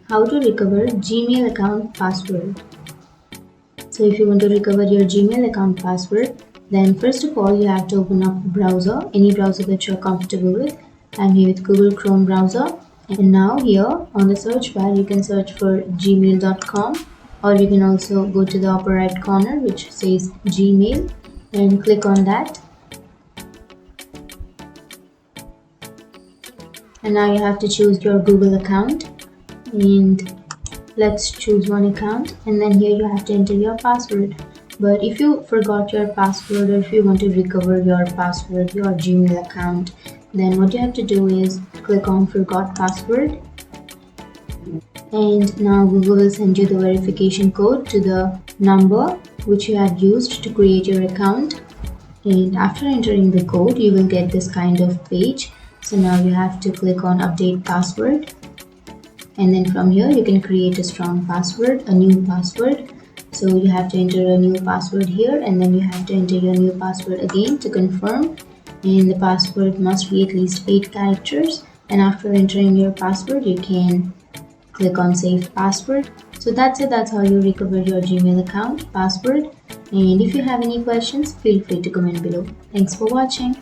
How to recover Gmail account password. So if you want to recover your Gmail account password, then first of all you have to open up a browser, any browser that you're comfortable with. I'm here with Google Chrome browser, and now here on the search bar you can search for gmail.com, or you can also go to the upper right corner which says Gmail and click on that. And now you have to choose your Google account, and let's choose one account, and then here you have to enter your password. But if you forgot your password, or if you want to recover your password, your Gmail account, then what you have to do is click on forgot password, and now Google will send you the verification code to the number which you had used to create your account. And after entering the code you will get this kind of page. So now you have to click on update password, and then from here you can create a strong password, a new password. So you have to enter a new password here, and then you have to enter your new password again to confirm, and the password must be at least 8 characters. And after entering your password you can click on save password. So that's it, that's how you recover your Gmail account password. And if you have any questions, feel free to comment below. Thanks for watching.